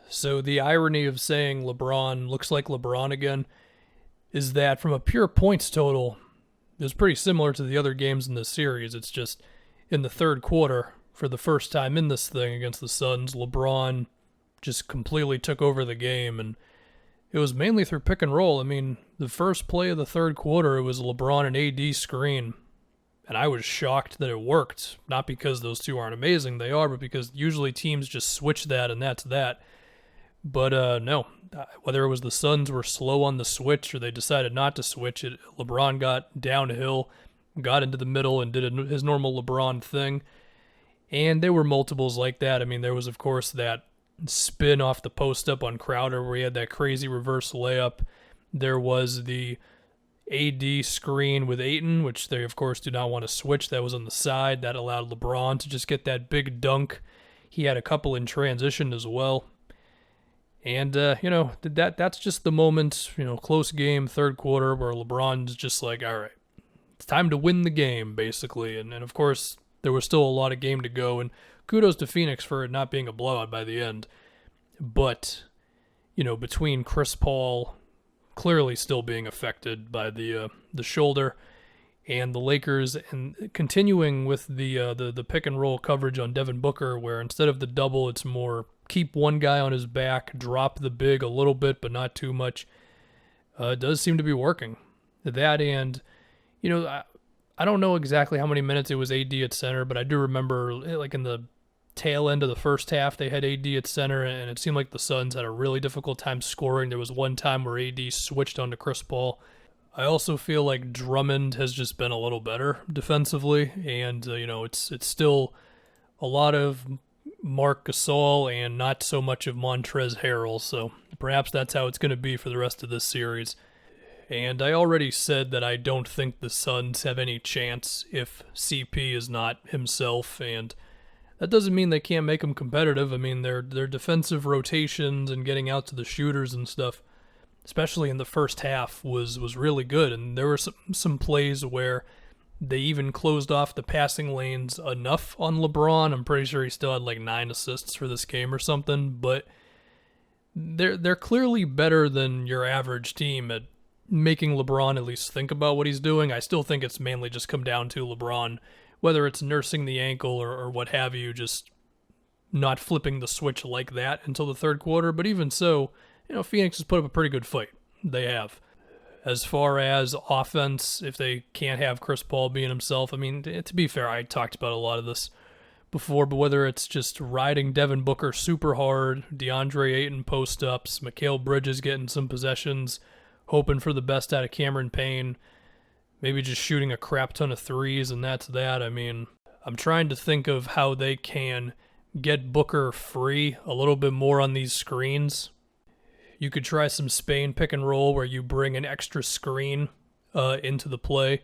So the irony of saying LeBron looks like LeBron again is that from a pure points total, it was pretty similar to the other games in this series. It's just in the third quarter, for the first time in this thing against the Suns, LeBron just completely took over the game, and it was mainly through pick and roll. I mean, the first play of the third quarter, it was LeBron and AD screen, and I was shocked that it worked. Not because those two aren't amazing, they are, but because usually teams just switch that and that's that. But no, whether it was the Suns were slow on the switch or they decided not to switch it, LeBron got downhill, got into the middle and did his normal LeBron thing. And there were multiples like that. I mean, there was, of course, that spin off the post up on Crowder where he had that crazy reverse layup. There was the AD screen with Ayton, which they, of course, do not want to switch. That was on the side. That allowed LeBron to just get that big dunk. He had a couple in transition as well. And, that's just the moment, close game, third quarter, where LeBron's just like, all right, it's time to win the game, basically. And of course, there was still a lot of game to go. And kudos to Phoenix for it not being a blowout by the end. But, between Chris Paul clearly still being affected by the shoulder and the Lakers and continuing with the pick and roll coverage on Devin Booker, where instead of the double, it's more keep one guy on his back, drop the big a little bit, but not too much. It does seem to be working. That and, I don't know exactly how many minutes it was AD at center, but I do remember like in the tail end of the first half, they had AD at center, and it seemed like the Suns had a really difficult time scoring. There was one time where AD switched onto Chris Paul. I also feel like Drummond has just been a little better defensively, and, it's still a lot of Marc Gasol and not so much of Montrezl Harrell, so perhaps that's how it's going to be for the rest of this series. And I already said that I don't think the Suns have any chance if CP is not himself, and that doesn't mean they can't make him competitive. I mean, their defensive rotations and getting out to the shooters and stuff, especially in the first half, was really good, and there were some plays where they even closed off the passing lanes enough on LeBron. I'm pretty sure he still had like 9 assists for this game or something, but they're clearly better than your average team at making LeBron at least think about what he's doing. I still think it's mainly just come down to LeBron, whether it's nursing the ankle or what have you, just not flipping the switch like that until the third quarter. But even so, Phoenix has put up a pretty good fight. They have. As far as offense, if they can't have Chris Paul being himself, I mean, to be fair, I talked about a lot of this before, but whether it's just riding Devin Booker super hard, DeAndre Ayton post-ups, Mikal Bridges getting some possessions, hoping for the best out of Cameron Payne, maybe just shooting a crap ton of threes, and that's that. I mean, I'm trying to think of how they can get Booker free a little bit more on these screens. You could try some Spain pick and roll where you bring an extra screen into the play.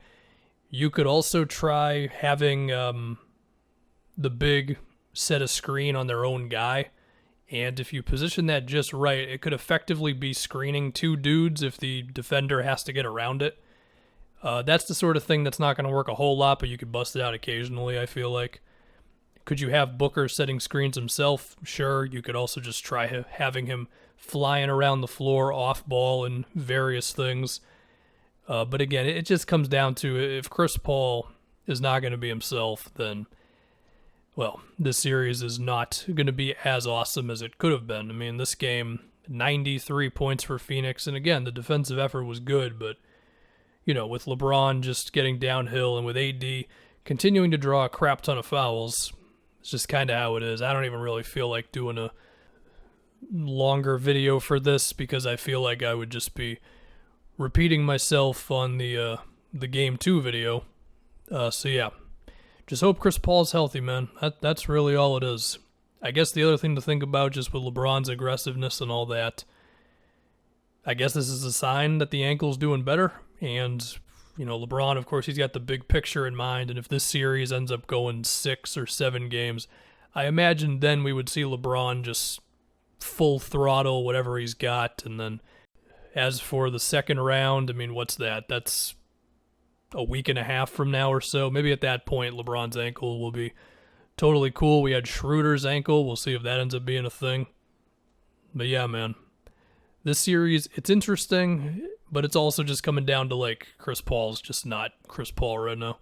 You could also try having the big set a screen on their own guy. And if you position that just right, it could effectively be screening 2 dudes if the defender has to get around it. That's the sort of thing that's not going to work a whole lot, but you could bust it out occasionally, I feel like. Could you have Booker setting screens himself? Sure. You could also just try having him flying around the floor off ball and various things. But again, it just comes down to if Chris Paul is not going to be himself, then, well, this series is not going to be as awesome as it could have been. I mean, this game, 93 points for Phoenix. And again, the defensive effort was good, but, with LeBron just getting downhill and with AD continuing to draw a crap ton of fouls, it's just kind of how it is. I don't even really feel like doing a longer video for this because I feel like I would just be repeating myself on the Game 2 video. So yeah, just hope Chris Paul's healthy, man. That's really all it is. I guess the other thing to think about just with LeBron's aggressiveness and all that, I guess this is a sign that the ankle's doing better. And, LeBron, of course, he's got the big picture in mind. And if this series ends up going 6 or 7 games, I imagine then we would see LeBron just full throttle whatever he's got. And then as for the second round, I mean, what's that? That's a week and a half from now or so. Maybe at that point, LeBron's ankle will be totally cool. We had Schroeder's ankle. We'll see if that ends up being a thing. But yeah, man. This series, it's interesting, but it's also just coming down to like Chris Paul's just not Chris Paul right now.